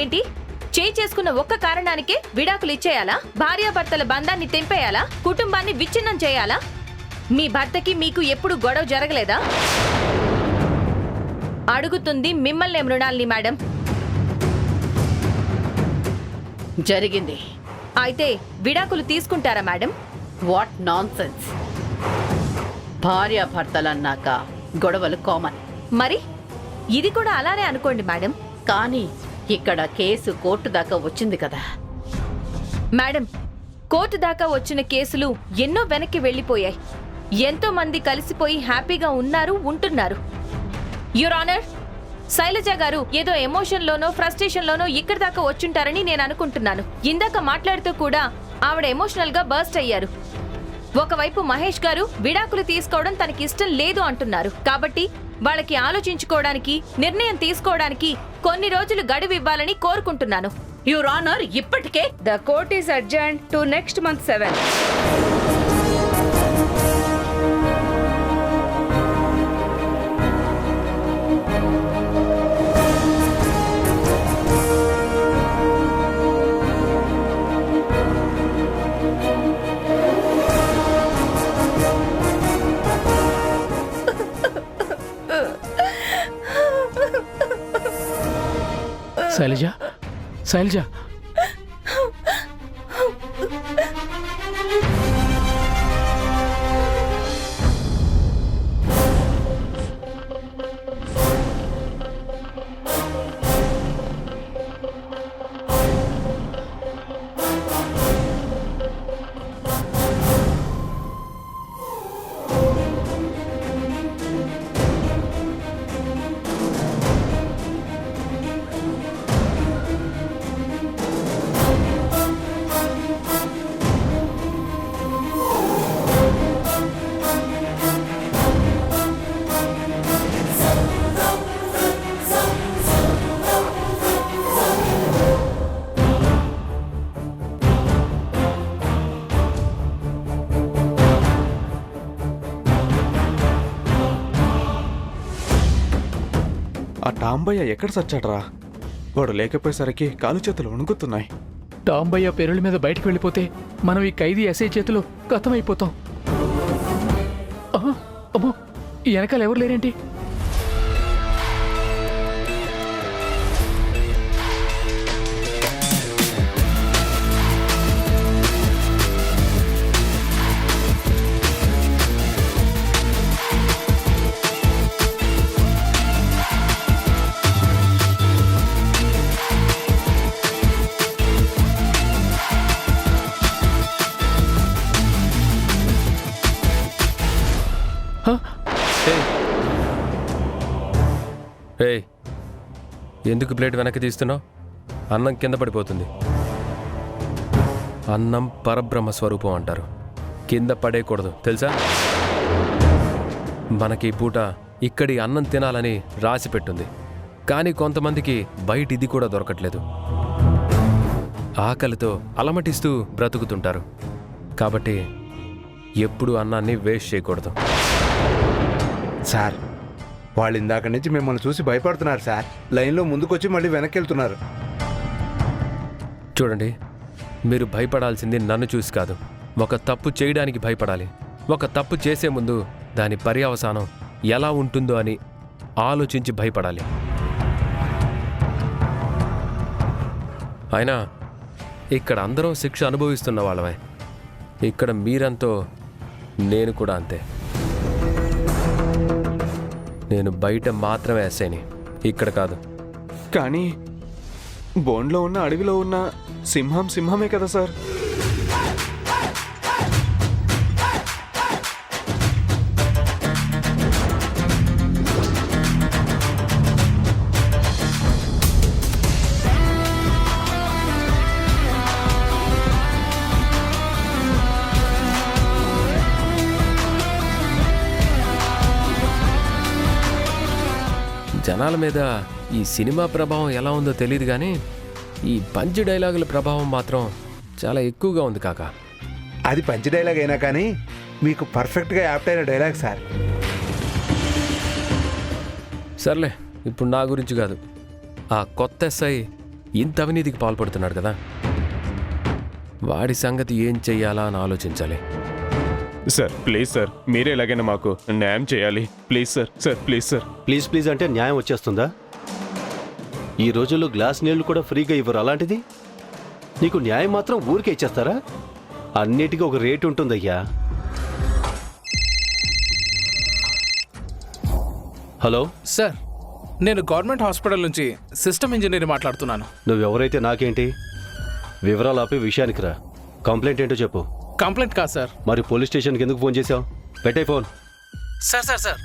ఏంటి చేయి చేసుకున్న ఒక్క కారణానికే విడాకులు ఇచ్చేయాలా? భార్యాభర్తల బంధాన్ని తెంపేయాలా? కుటుంబాన్ని విచ్ఛిన్నం చేయాలా? మీ భర్తకి మీకు ఎప్పుడు గొడవ జరగలేదా? అడుగుతుంది మిమ్మల్ని మృణాల్ని మేడం. జరిగింది. అయితే విడాకులు తీసుకుంటారా మేడం? What nonsense. భార్యాభర్తలన్నాక గొడవలు కామన్. మరి ఇది కూడా అలానే అనుకోండి మేడం. కానీ ఇక్కడ కేసు కోర్టు దాకా వచ్చింది కదా మేడం. కోర్టు దాకా వచ్చిన కేసులు ఎన్నో వెనక్కి వెళ్లిపోయాయి. ఎంతో మంది కలిసిపోయి హ్యాపీగా ఉన్నారు, ఉంటున్నారు. యువర్ ఆనర్, శైలజ గారు ఏదో ఎమోషన్లోనో ఫ్రస్ట్రేషన్లోనో ఇక్కడి దాకా వచ్చుంటారని నేను అనుకుంటున్నాను. ఇందాక మాట్లాడుతూ కూడా ఆవిడ ఎమోషనల్ గా బర్స్ట్ అయ్యారు. ఒకవైపు మహేష్ గారు విడాకులు తీసుకోవడం తనకి ఇష్టం లేదు అంటున్నారు. కాబట్టి వాళ్ళకి ఆలోచించుకోవడానికి, నిర్ణయం తీసుకోవడానికి కొన్ని రోజులు గడువు ఇవ్వాలని కోరుకుంటున్నాను. యువర్ ఆనర్, ఇప్పటికే The court is adjourned to next month 7. Shailaja, Shailaja, ఆ టాంబయ్య ఎక్కడ చచ్చాడ్రా? వాడు లేకపోయేసరికి కాలు చేతులు వణుకుతున్నాయి. టాంబయ్య పెరుల మీద బయటకు వెళ్ళిపోతే మనం ఈ ఖైదీ ఎస్ఐ చేతిలో గతమైపోతాం. అమ్మో, ఈ వెనకాల ఎవరు లేరేంటి? ఎందుకు ప్లేట్ వెనక్కి తీస్తున్నావు? అన్నం కింద పడిపోతుంది. అన్నం పరబ్రహ్మ స్వరూపం అంటారు. కింద పడేయకూడదు, తెలుసా? మనకి ఈ పూట ఇక్కడి అన్నం తినాలని రాసి పెట్టుంది. కానీ కొంతమందికి బయట ఇది కూడా దొరకట్లేదు. ఆకలితో అలమటిస్తూ బ్రతుకుతుంటారు. కాబట్టి ఎప్పుడు అన్నాన్ని వేస్ట్ చేయకూడదు. సార్, వాళ్ళు ఇందాక నుంచి మిమ్మల్ని చూసి భయపడుతున్నారు సార్. లైన్లో ముందుకొచ్చి మళ్ళీ వెనక్కి వెళ్తున్నారు. చూడండి, మీరు భయపడాల్సింది నన్ను చూసి కాదు, ఒక తప్పు చేయడానికి భయపడాలి. ఒక తప్పు చేసే ముందు దాని పర్యవసానం ఎలా ఉంటుందో అని ఆలోచించి భయపడాలి. అయినా ఇక్కడ అందరం శిక్ష అనుభవిస్తున్న వాళ్ళమే. ఇక్కడ మీరంతో నేను కూడా అంతే. నేను బయట మాత్రమే ఎస్ఐని, ఇక్కడ కాదు. కానీ బోన్లో ఉన్న అడవిలో ఉన్న సింహం సింహమే కదా సార్. జనాల మీద ఈ సినిమా ప్రభావం ఎలా ఉందో తెలియదు, కానీ ఈ పంచ్ డైలాగుల ప్రభావం మాత్రం చాలా ఎక్కువగా ఉంది కాక. అది పంచి డైలాగ్ అయినా కానీ మీకు పర్ఫెక్ట్గా యాప్ట్ అయిన డైలాగ్ సార్. సర్లే, ఇప్పుడు నా గురించి కాదు. ఆ కొత్త ఎస్ఐ ఇంత అవినీతికి పాల్పడుతున్నాడు కదా, వాడి సంగతి ఏం చెయ్యాలా అని ఆలోచించాలి. సార్ ప్లీజ్ సార్, మీరే ఎలాగైనా మాకు న్యాయం చేయాలి. Please sir, sir please sir. Please please అంటే న్యాయం వచ్చేస్తుందా? ఈ రోజుల్లో గ్లాస్ నీళ్లు కూడా ఫ్రీగా ఇవ్వరు, అలాంటిది నీకు న్యాయం మాత్రం ఊరికే ఇచ్చేస్తారా? అన్నిటికీ ఒక రేటు ఉంటుందయ్యా. హలో సార్, నేను గవర్నమెంట్ హాస్పిటల్ నుంచి సిస్టమ్ ఇంజనీర్ మాట్లాడుతున్నాను. నువ్వెవరైతే నాకేంటి? వివరాలు ఆపి విషయానికి రా. కంప్లైంట్ ఏంటో చెప్పు. కంప్లైంట్ కాదు సార్. మరి పోలీస్ స్టేషన్కి ఎందుకు ఫోన్ చేశావు? పెట్టే ఫోన్. సార్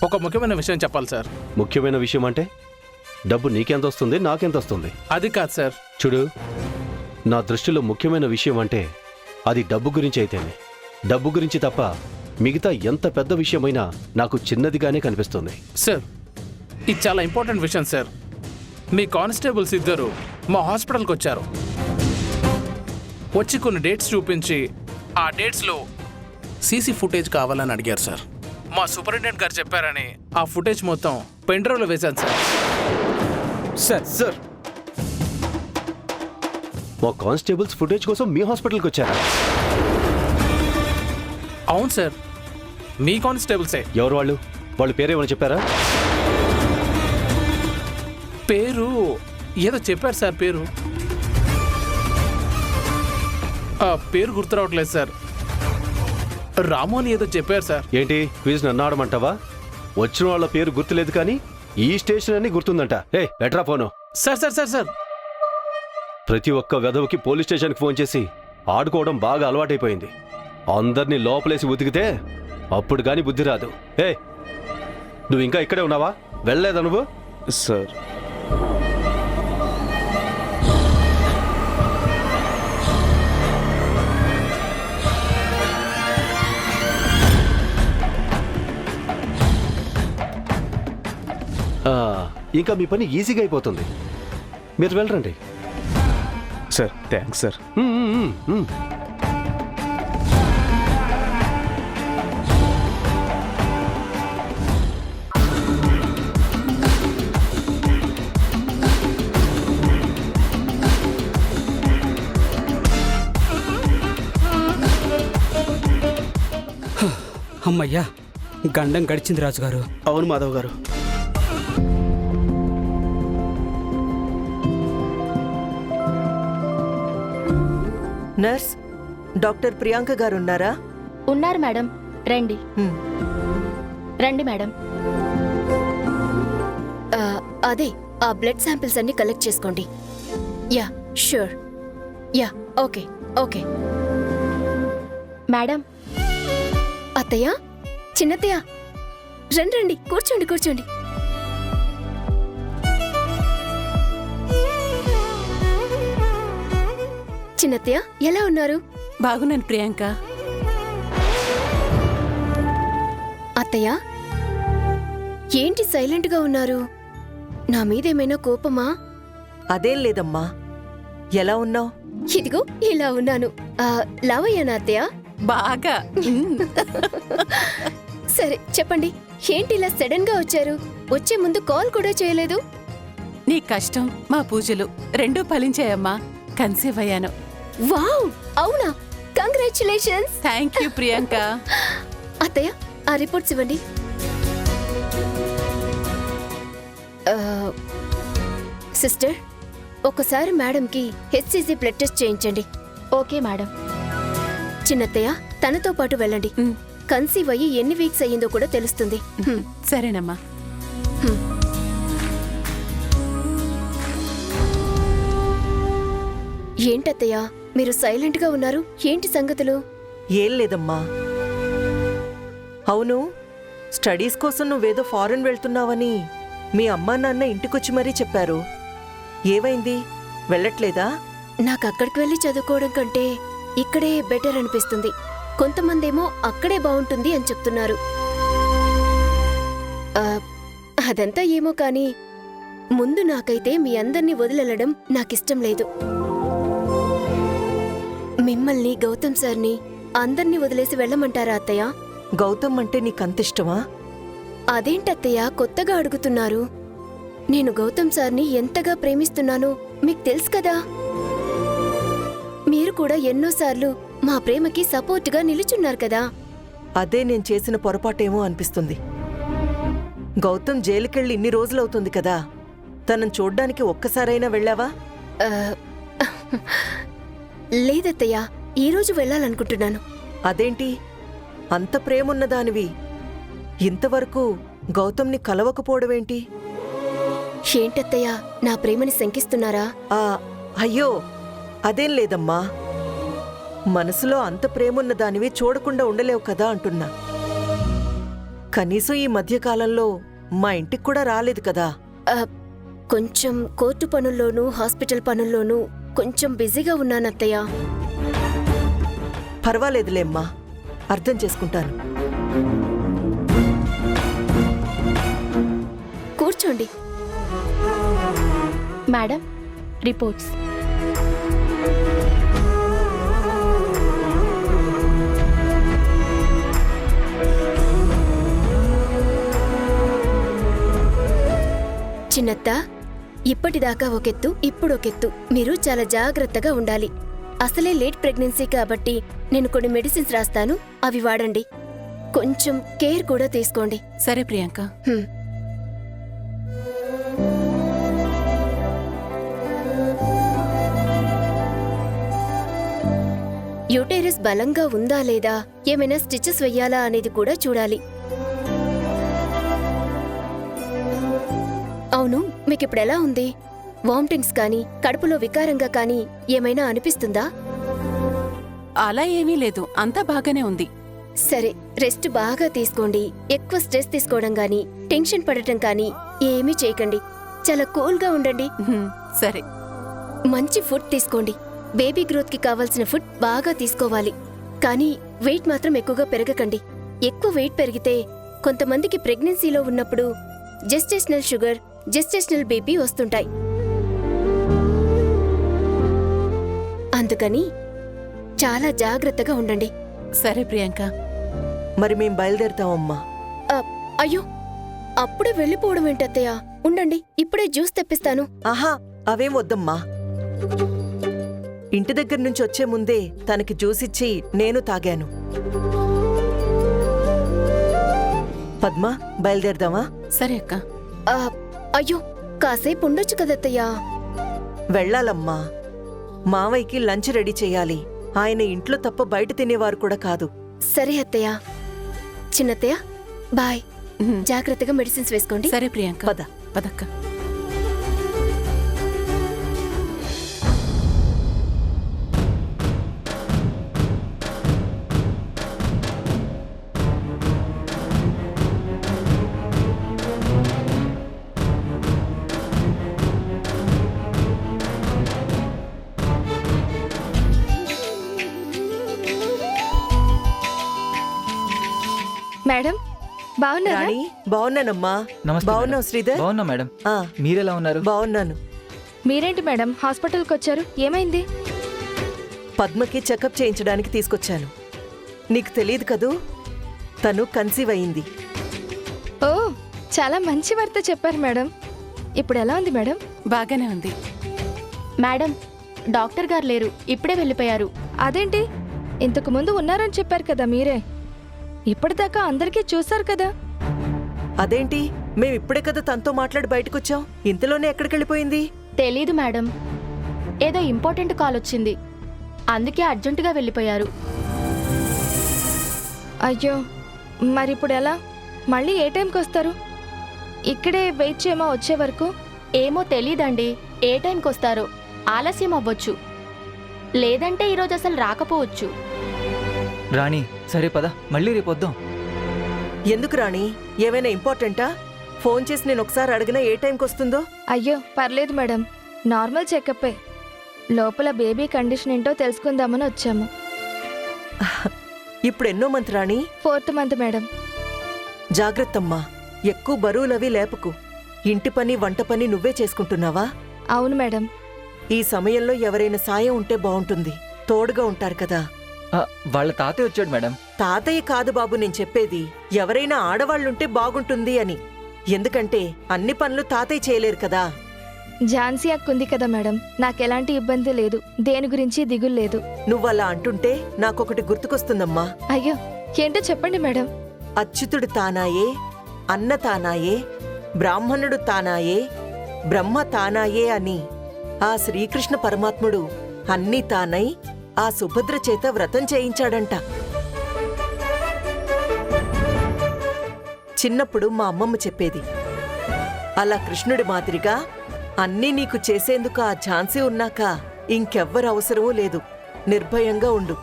ఒక ముఖ్యమైన విషయం చెప్పాలి సార్. ముఖ్యమైన విషయం అంటే డబ్బు నీకెంత వస్తుంది, నాకెంత వస్తుంది? అది కాదు సార్. చూడు, నా దృష్టిలో ముఖ్యమైన విషయం అంటే అది డబ్బు గురించి అయితేనే. డబ్బు గురించి తప్ప మిగతా ఎంత పెద్ద విషయమైనా నాకు చిన్నదిగానే కనిపిస్తుంది. సార్, ఇది చాలా ఇంపార్టెంట్ విషయం సార్. మీ కానిస్టేబుల్స్ ఇద్దరు మా హాస్పిటల్కి వచ్చారు. వచ్చి కొన్ని డేట్స్ చూపించి ఆ డేట్స్లో సీసీ ఫుటేజ్ కావాలని అడిగారు సార్. మా సూపరింటెండెంట్ గారు చెప్పారని ఆ ఫుటేజ్ మొత్తం పెన్ డ్రైవ్లో వేశాను సార్. సార్ మా కానిస్టేబుల్స్ ఫుటేజ్ కోసం మీ హాస్పిటల్కి వచ్చారా? అవును సార్, మీ కానిస్టేబుల్సే. ఎవరు వాళ్ళు? వాళ్ళ పేరేమని చెప్పారా? పేరు ఏదో చెప్పారు సార్. పేరు గుర్తు రావట్లేదు సార్. రాము అని ఏదో చెప్పారు సార్. ఏంటి క్విజ్ నన్ను ఆడమంటావా? వచ్చిన వాళ్ళ పేరు గుర్తులేదు కానీ ఈ స్టేషన్ అని గుర్తుందంట. లెటరా ఫోను. సార్ ప్రతి ఒక్క వెధవకి పోలీస్ స్టేషన్కి ఫోన్ చేసి ఆడుకోవడం బాగా అలవాటైపోయింది. అందరినీ లోపలేసి ఉతికితే అప్పుడు కానీ బుద్ధి రాదు. నువ్వు ఇంకా ఇక్కడే ఉన్నావా? వెళ్ళలేదా నువ్వు? సార్ ఇంకా మీ పని ఈజీగా అయిపోతుంది. మీరు వెళ్ళరండి. Sir thanks sir. అమ్మయ్యా, గండం గడిచింది రాజుగారు. అవును మాధవ్ గారు. నర్స్, డాక్టర్ ప్రియాంక గారు ఉన్నారా? ఉన్నారు మేడం, రండి. రండి మేడం. అదే ఆ బ్లడ్ శాంపిల్స్ అన్ని కలెక్ట్ చేసుకోండి. Yeah sure. Yeah okay. Madam. అత్తయ్య, చిన్నత్తయ్య, రండి కూర్చోండి. చిన్నత్తయ్య ఎలా ఉన్నారు? బాగున్నాను ప్రియాంక. అత్తయ్య ఏంటి సైలెంట్ గా ఉన్నారు? నా మీదేమైనా కోపమా? అదేం లేదమ్మా. ఎలా ఉన్నావు? ఇదిగో ఇలా ఉన్నాను. లావయ్యానా అత్తయ్య? బాగా. సరే చెప్పండి, ఏంటి ఇలా సడన్ గా వచ్చారు? వచ్చే ముందు కాల్ కూడా చేయలేదు. నీ కష్టం మా పూజలు రెండూ ఫలించాయమ్మా. కన్సీవ్ అయ్యాను. వావ్, అవునా? కంగ్రాచులేషన్స్. Thank you Priyanka. అత్తయ్య ఆ రిపోర్ట్స్ ఇవ్వండి. సిస్టర్, ఒకసారి మేడంకి హెచ్సిజి బ్లడ్ టెస్ట్ చేయించండి. Okay madam. చిన్నత్తయ్య తనతో పాటు వెళ్ళండి. కన్సీవ్ అయ్యి ఎన్ని వీక్స్ అయ్యిందో కూడా తెలుస్తుంది. సరేనమ్మా. ఏంటత్తయ్య మీరు సైలెంట్ గా ఉన్నారు? ఏంటి సంగతులు? ఏం లేదమ్మా. అవును, స్టడీస్ కోసం నువ్వేదో ఫారెన్ వెళ్తున్నావని మీ అమ్మా నాన్న ఇంటికొచ్చి మరీ చెప్పారు. ఏమైంది? వెళ్ళట్లేదా? నాకు అక్కడికి వెళ్ళి చదువుకోవడం కంటే ఇక్కడే బెటర్ అనిపిస్తుంది. కొంతమందేమో అక్కడే బాగుంటుంది అని చెప్తున్నారు. అదంతా ఏమో కానీ ముందు నాకైతే మీ అందర్నీ వదిలెళ్ళడం నాకిష్టం లేదు. మిమ్మల్ని, గౌతమ్ సార్ని, అందర్నీ వదిలేసి వెళ్ళమంటారా అత్తయ్య? గౌతమ్ అంటే నీకంతిష్టమా? అదేంటత్తయ్య కొత్తగా అడుగుతున్నారు? నేను గౌతమ్ సార్ని ఎంతగా ప్రేమిస్తున్నానో మీకు తెలుసు కదా. మీరు కూడా ఎన్నోసార్లు మా ప్రేమకి సపోర్టుగా నిలుచున్నారు కదా. అదే నేను చేసిన పొరపాటేమో అనిపిస్తుంది. గౌతమ్ జైలుకెళ్ళి ఇన్ని రోజులవుతుంది కదా, తనను చూడ్డానికి ఒక్కసారైనా వెళ్ళావా? ఆ, లేదత్తయ్య, ఈరోజు వెళ్ళాలనుకుంటున్నాను. అదేంటి అంత ప్రేమున్నదానివి ఇంతవరకు గౌతమ్ని కలవకపోవడమేంటి? ఏంటత్తయ్య నా ప్రేమని శంకిస్తున్నారా? అయ్యో అదేం లేదమ్మా, మనసులో అంత ప్రేమున్నదానివి చూడకుండా ఉండలేవు కదా అంటున్నా. కనీసం ఈ మధ్యకాలంలో మా ఇంటికి కూడా రాలేదు కదా. ఆ, కొంచెం కోర్టు పనుల్లోనూ హాస్పిటల్ పనుల్లోనూ కొంచెం బిజీగా ఉన్నానత్తయ్య. పర్వాలేదులేమ్మా, అర్థం చేసుకుంటాను. కూర్చోండి. Madam, reports. చిన్నత్త, ఇప్పటిదాకా ఒకెత్తు, ఇప్పుడొకెత్తు. మీరు చాలా జాగ్రత్తగా ఉండాలి. అసలే లేట్ ప్రెగ్నెన్సీ కాబట్టి నేను కొన్ని మెడిసిన్స్ రాస్తాను, అవి వాడండి. కొంచెం కేర్ కూడా తీసుకోండి. సరే ప్రియాంక. హ్మ్. యూటెరస్ బలంగా ఉందా లేదా, ఏమైనా స్టిచెస్ వెయ్యాలా అనేది కూడా చూడాలి. అవును, మీకిప్పుడెలా ఉంది? వామిటింగ్స్ కానీ కడుపులో వికారంగా కానీ ఏమైనా అనిపిస్తుందా? అలా ఏమీ లేదు, అంతా బాగానే ఉంది. సరే, రెస్ట్ బాగా తీసుకోండి. ఎక్కువ స్ట్రెస్ తీసుకోవడం గాని టెన్షన్ పడటం కానీ ఏమీ చేయకండి. చాలా కూల్గా ఉండండి. సరే. మంచి ఫుడ్ తీసుకోండి. బేబీ గ్రోత్ కి కావాల్సిన ఫుడ్ బాగా తీసుకోవాలి. కానీ వెయిట్ మాత్రం ఎక్కువగా పెరగకండి. ఎక్కువ వెయిట్ పెరిగితే కొంతమందికి ప్రెగ్నెన్సీలో ఉన్నప్పుడు జెస్టేషనల్ షుగర్, జెస్టేషనల్ బీపీ వస్తుంటాయి. అందుకని చాలా జాగ్రత్తగా ఉండండి. సరే ప్రియాంక. మరి మేం బయలుదేరుతామమ్మా. అయ్యో, అప్పుడే వెళ్ళిపోవడం ఏంటత్తయ్య? ఉండండి, ఇప్పుడే జ్యూస్ తెప్పిస్తాను. ఆహా, అవేం వద్దమ్మా. ఇంటి దగ్గర నుంచి వచ్చే ముందే తనకి జ్యూస్ ఇచ్చి నేను తాగాను. పద్మా, బయలుదేరదామా? సరే అక్క. అయ్యో, కాసేపు ఉండొచ్చు కదత్తయ్యా. వెళ్ళాలమ్మా. మావయ్యకి లంచ్ రెడీ చెయ్యాలి. ఆయన ఇంట్లో తప్ప బయట తినేవారు కూడా కాదు. సరే అత్తయ్య. చిన్నత్తయ్య, బాయ్. జాగ్రత్తగా మెడిసిన్స్ వేసుకోండి. సరే ప్రియాంక. పద. పదక్క. మేడం, బాగున్నారా? రాణి, బాగున్నానమ్మా. నమస్తే బాగున్నావు మేడం. శ్రీధర్? బాగున్నా మేడం. ఆ, మీరెలా ఉన్నారు? బాగున్నాను. మీరేంటి మేడం హాస్పిటల్కి వచ్చారు? ఏమైంది? పద్మకి చెకప్ చేయించడానికి తీసుకొచ్చాను. నీకు తెలియదు కదూ, తను కన్సీవ్ అయింది. ఓ, చాలా మంచి వార్త చెప్పారు మేడం. ఇప్పుడు ఎలా ఉంది మేడం? బాగానే ఉంది మేడం. డాక్టర్ గారు లేరు, ఇప్పుడే వెళ్ళిపోయారు. అదేంటి? ఇంతకు ముందు ఉన్నారని చెప్పారు కదా మీరే. ఇప్పటిదాకా అందరికీ చూశారు కదా. అదేంటి, మేమిప్పుడే కదా తనతో మాట్లాడి బయటకొచ్చాం, ఇంతలోనే ఎక్కడికెళ్ళిపోయింది? తెలీదు మేడం, ఏదో ఇంపార్టెంట్ కాల్ వచ్చింది, అందుకే అర్జెంటుగా వెళ్ళిపోయారు. అయ్యో, మరిప్పుడు ఎలా? మళ్ళీ ఏ టైంకి వస్తారు? ఇక్కడే వెయిట్ చేయమా వచ్చే వరకు? ఏమో తెలీదండి, ఏ టైంకి వస్తారో. ఆలస్యం అవ్వచ్చు, లేదంటే ఈరోజు అసలు రాకపోవచ్చు. రాణి, సరే పద, మళ్ళీ రేపు వద్దాం. ఎందుకు రాణి, ఏమైనా ఇంపార్టెంటా? ఫోన్ చేసి నేను ఒకసారి అడిగినా ఏ టైంకి వస్తుందో? అయ్యో, పర్లేదు మేడం, నార్మల్ చెకప్పే. లోపల బేబీ కండిషన్ ఏంటో తెలుసుకుందామని వచ్చాము. ఇప్పుడు ఎన్నో month Rani? 4th month madam. జాగ్రత్తమ్మా, ఎక్కువ బరువులవి లేపకు. ఇంటి పని వంట పని నువ్వే చేసుకుంటున్నావా? అవును మేడం. ఈ సమయంలో ఎవరైనా సాయం ఉంటే బావుంటుంది, తోడుగా ఉంటారు కదా. వాళ్ళ తాతయ్య వచ్చాడు మేడం. తాతయ్య కాదు బాబు నేను చెప్పేది, ఎవరైనా ఆడవాళ్ళుంటే బాగుంటుంది అని. ఎందుకంటే అన్ని పనులు తాతయ్య చేయలేరు కదా. ఝాన్సీ అక్క ఉంది కదా మేడం, నాకెలాంటి ఇబ్బంది లేదు, దేని గురించి దిగులు లేదు. నువ్వలా అంటుంటే నాకొకటి గుర్తుకొస్తుందమ్మా. అయ్యో ఏంటో చెప్పండి మేడం. అచ్యుతుడు తానాయే, అన్న తానాయే, బ్రాహ్మణుడు తానాయే, బ్రహ్మ తానాయే అని ఆ శ్రీకృష్ణ పరమాత్ముడు అన్నీ తానై ఆ సుభద్ర చేత వ్రతం చేయించాడంట. చిన్నప్పుడు మా అమ్మమ్మ చెప్పేది. అలా కృష్ణుడి మాదిరిగా అన్నీ నీకు చేసేందుకు ఆ ఝాన్సీ ఉన్నాక ఇంకెవ్వరు అవసరమూ లేదు. నిర్భయంగా ఉండు.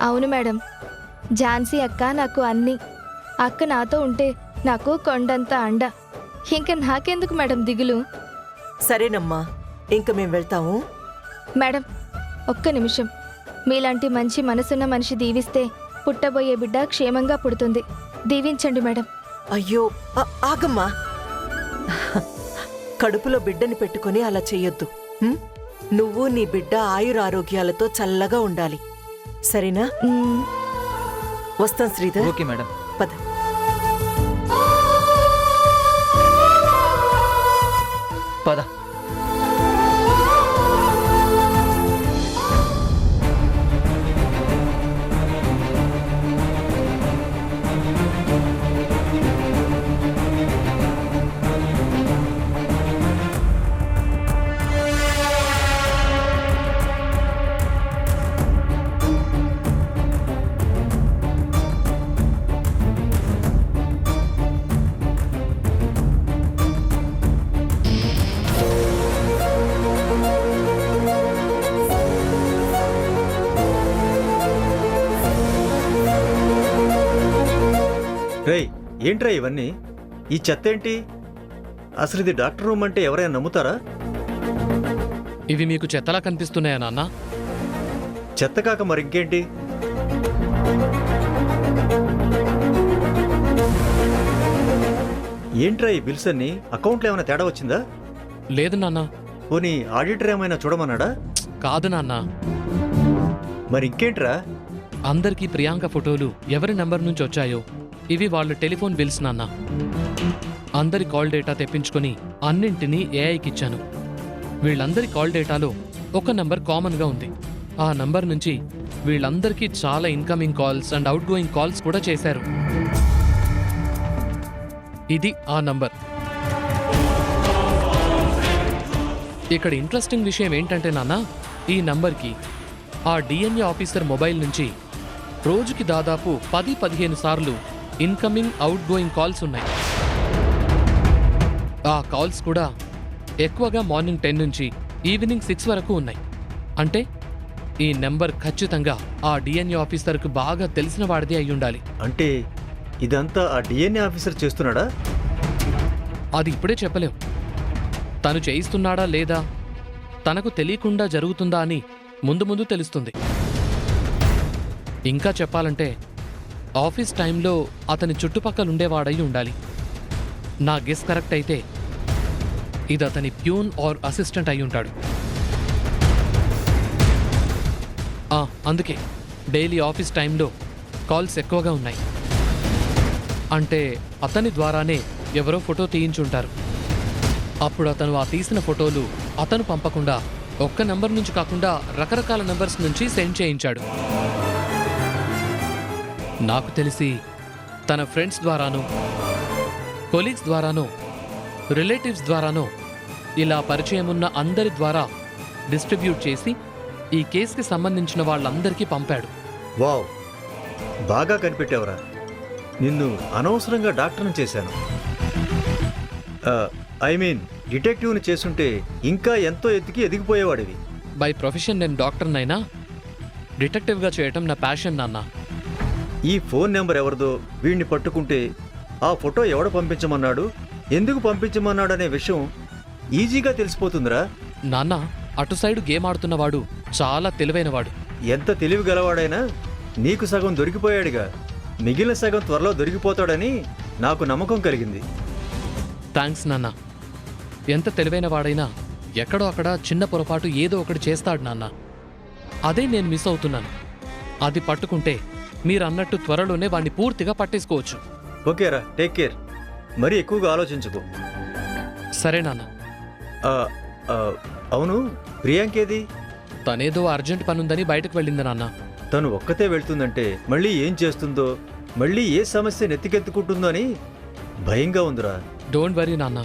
అవును మేడం, ఝాన్సీ అక్క నాకు అన్ని. అక్క నాతో ఉంటే నాకు కొండంత అండ. ఇంక నాకెందుకు మేడం దిగులు. సరేనమ్మా, ఇంక మేం వెళ్తాము. మేడం ఒక్క నిమిషం, మీలాంటి మంచి మనసున్న మనిషి దీవిస్తే పుట్టబోయే బిడ్డ క్షేమంగా పుడుతుంది. దీవించండి మేడం. అయ్యో ఆగమ్మా, కడుపులో బిడ్డని పెట్టుకుని అలా చెయ్యొద్దు. నువ్వు నీ బిడ్డ ఆయురారోగ్యాలతో చల్లగా ఉండాలి, సరేనా? వస్తాం శ్రీధర్. Okay madam. పద. పద. రేయ్, ఏంట్రా ఇవన్నీ? ఈ చెత్త ఏంటి? అసలు ఇది డాక్టర్ రూమ్ అంటే ఎవరైనా నమ్ముతారా? ఇవి మీకు చెత్తలా కనిపిస్తున్నాయా నాన్న? చెత్త కాక మరింకేంటి? ఏంట్రా ఈ బిల్స్ అన్ని? అకౌంట్లో ఏమైనా తేడా వచ్చిందా? లేదు నాన్న. పోనీ ఆడిటర్ ఏమైనా చూడమన్నాడా? కాదు నాన్న. మరి ఇంకేంట్రా? అందరికీ ప్రియాంక ఫోటోలు ఎవరి నంబర్ నుంచి వచ్చాయో ఇవి వాళ్ళ టెలిఫోన్ బిల్స్ నాన్న. అందరి కాల్ డేటా తెప్పించుకొని అన్నింటినీ ఏఐకి ఇచ్చాను. వీళ్ళందరి కాల్ డేటాలో ఒక నంబర్ కామన్గా ఉంది. ఆ నంబర్ నుంచి వీళ్ళందరికీ చాలా incoming calls and out going calls కూడా చేశారు. ఇది ఆ నంబర్. ఇక్కడ ఇంట్రెస్టింగ్ విషయం ఏంటంటే నాన్న, ఈ నంబర్కి ఆ డిఎన్ఏ ఆఫీసర్ మొబైల్ నుంచి రోజుకి దాదాపు 10-15 సార్లు ఇన్కమింగ్ అవుట్ గోయింగ్ కాల్స్ ఉన్నాయి. ఆ కాల్స్ కూడా ఎక్కువగా మార్నింగ్ 10 నుంచి ఈవినింగ్ 6 వరకు ఉన్నాయి. అంటే ఈ నెంబర్ ఖచ్చితంగా ఆ డిఎన్ఏ ఆఫీసర్కు బాగా తెలిసిన వాడిదే అయి ఉండాలి. అంటే ఇదంతా ఆ డిఎన్ఏ ఆఫీసర్ చేస్తున్నాడా? అది ఇప్పుడే చెప్పలేం. తను చేయిస్తున్నాడా లేదా, తనకు తెలియకుండా జరుగుతుందా అని ముందు ముందు తెలుస్తుంది. ఇంకా చెప్పాలంటే ఆఫీస్ టైంలో అతని చుట్టుపక్కల ఉండేవాడై ఉండాలి. నా గెస్ కరెక్ట్ అయితే ఇది అతని ప్యూన్ ఆర్ అసిస్టెంట్ అయి ఉంటాడు. అందుకే డైలీ ఆఫీస్ టైంలో కాల్స్ ఎక్కువగా ఉన్నాయి. అంటే అతని ద్వారానే ఎవరో ఫోటో తీయించుంటారు. అప్పుడు అతను ఆ తీసిన ఫోటోలు అతను పంపకుండా ఒక్క నెంబర్ నుంచి కాకుండా రకరకాల నెంబర్స్ నుంచి సెండ్ చేయించాడు. నాకు తెలిసి తన ఫ్రెండ్స్ ద్వారానో, కొలీగ్స్ ద్వారానో, రిలేటివ్స్ ద్వారానో ఇలా పరిచయం ఉన్న అందరి ద్వారా డిస్ట్రిబ్యూట్ చేసి ఈ కేసుకి సంబంధించిన వాళ్ళందరికీ పంపాడు. వావ్, బాగా కనిపెట్టావురా. నిన్ను అనవసరంగా డాక్టర్ని చేశాను. ఐ మీన్ డిటెక్టివ్ని చేసుంటే ఇంకా ఎంతో ఎత్తుకి ఎదిగిపోయేవాడివి. బై ప్రొఫెషన్ నేను డాక్టర్నైనా డిటెక్టివ్గా చేయటం నా ప్యాషన్ నాన్న. ఈ ఫోన్ నెంబర్ ఎవరిదో వీడిని పట్టుకుంటే ఆ ఫోటో ఎవడ పంపించమన్నాడు, ఎందుకు పంపించమన్నాడు అనే విషయం ఈజీగా తెలిసిపోతుందిరా. నాన్న, అటు సైడు గేమ్ ఆడుతున్నవాడు చాలా తెలివైనవాడు. ఎంత తెలివి గలవాడైనా నీకు సగం దొరికిపోయాడుగా, మిగిలిన సగం త్వరలో దొరికిపోతాడని నాకు నమ్మకం కలిగింది. థ్యాంక్స్ నాన్న. ఎంత తెలివైన వాడైనా ఎక్కడో అక్కడ చిన్న పొరపాటు ఏదో ఒకటి చేస్తాడు నాన్న. అదే నేను మిస్ అవుతున్నాను. అది పట్టుకుంటే మీరన్నట్టు త్వరలోనే వాణ్ణి పూర్తిగా పట్టేసుకోవచ్చు. ఓకేరా, టేక్ కేర్. మరీ ఎక్కువగా ఆలోచించుకో. సరే నాన్న. ఆ, ఆ, అవును, ప్రియాంకేది? తనేదో అర్జెంట్ పనుందని బయటకు వెళ్ళింది నాన్న. తను ఒక్కతే వెళ్తుందంటే మళ్ళీ ఏం చేస్తుందో, మళ్ళీ ఏ సమస్య నెత్తికెత్తుకుంటుందో అని భయంగా ఉందిరా. డోంట్ వరీ నాన్న,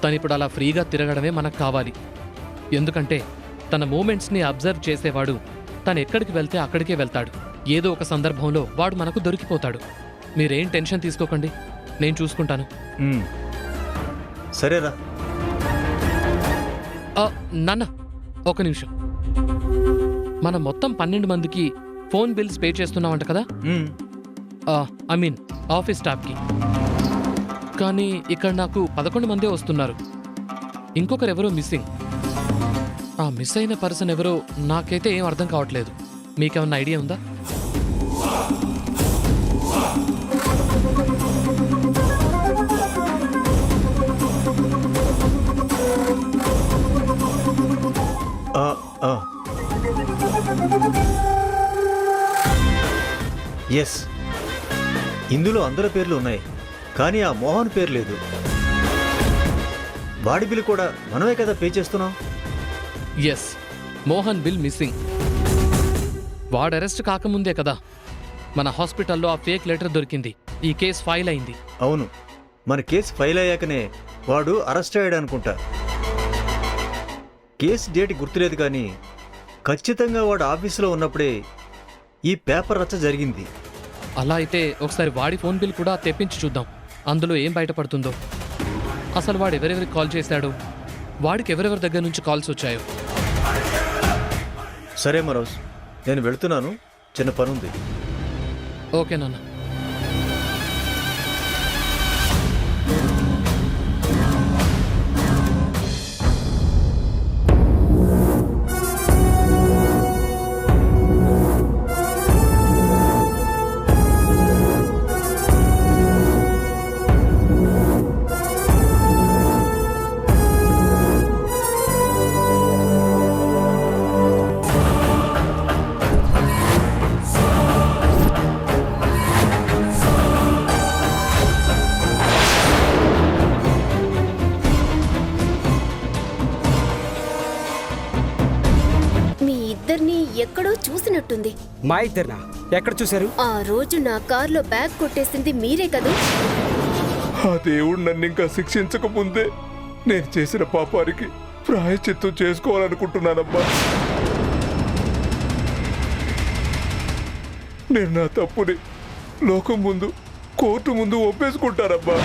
తనిప్పుడు అలా ఫ్రీగా తిరగడమే మనకు కావాలి. ఎందుకంటే తన మూమెంట్స్ని అబ్జర్వ్ చేసేవాడు తను ఎక్కడికి వెళ్తే అక్కడికే వెళ్తాడు. ఏదో ఒక సందర్భంలో వాడు మనకు దొరికిపోతాడు. మీరేం టెన్షన్ తీసుకోకండి, నేను చూసుకుంటాను. సరేరా. నాన్న ఒక నిమిషం. మనం మొత్తం 12 మందికి ఫోన్ బిల్స్ పే చేస్తున్నామంట కదా? ఐ మీన్ ఆఫీస్ స్టాఫ్కి. కానీ ఇక్కడ నాకు 11 మందే వస్తున్నారు. ఇంకొకరెవరో మిస్సింగ్. ఆ మిస్ అయిన పర్సన్ ఎవరో నాకైతే ఏం అర్థం కావట్లేదు. మీకేమన్నా ఐడియా ఉందా? ఎస్, ఇందులో అందరి పేర్లు ఉన్నాయి, కానీ ఆ మోహన్ పేరు లేదు. వాడి బిల్ కూడా మనమే కదా పే చేస్తున్నాం. Yes, Mohan bill missing. వాడు అరెస్ట్ కాకముందే కదా మన హాస్పిటల్లో ఆ ఫేక్ లెటర్ దొరికింది. ఈ కేసు ఫైల్ అయింది. అవును, మన కేసు ఫైల్ అయ్యాకనే వాడు అరెస్ట్ అయ్యాడు అనుకుంటా. కేసు డేట్ గుర్తులేదు, కానీ ఖచ్చితంగా వాడు ఆఫీసులో ఉన్నప్పుడే ఈ పేపర్ రచ్చ జరిగింది. అలా అయితే ఒకసారి వాడి ఫోన్ బిల్ కూడా తెప్పించి చూద్దాం, అందులో ఏం బయటపడుతుందో. అసలు వాడు ఎవరెవరికి కాల్ చేశాడో, వాడికి ఎవరెవరి దగ్గర నుంచి కాల్స్ వచ్చాయో. సరే మనోజ్, నేను వెళుతున్నాను, చిన్న పనుంది. ఓకే నాన్న. ఎక్కడో చూసినట్టుంది. మా ఇద్దరినా? ఎక్కడ చూశారు? ఆ రోజు నా కార్లో బ్యాగ్ కొట్టేసింది మీరే కదా? ఆ దేవుడు నన్ను ఇంకా శిక్షించకముందే నేను చేసిన పాపానికి ప్రాయశ్చిత్తం చేసుకోవాలనుకుంటున్నానమ్మా. నేను నా తప్పుని లోకం ముందు, కోర్టు ముందు ఒప్పేసుకుంటానమ్మా.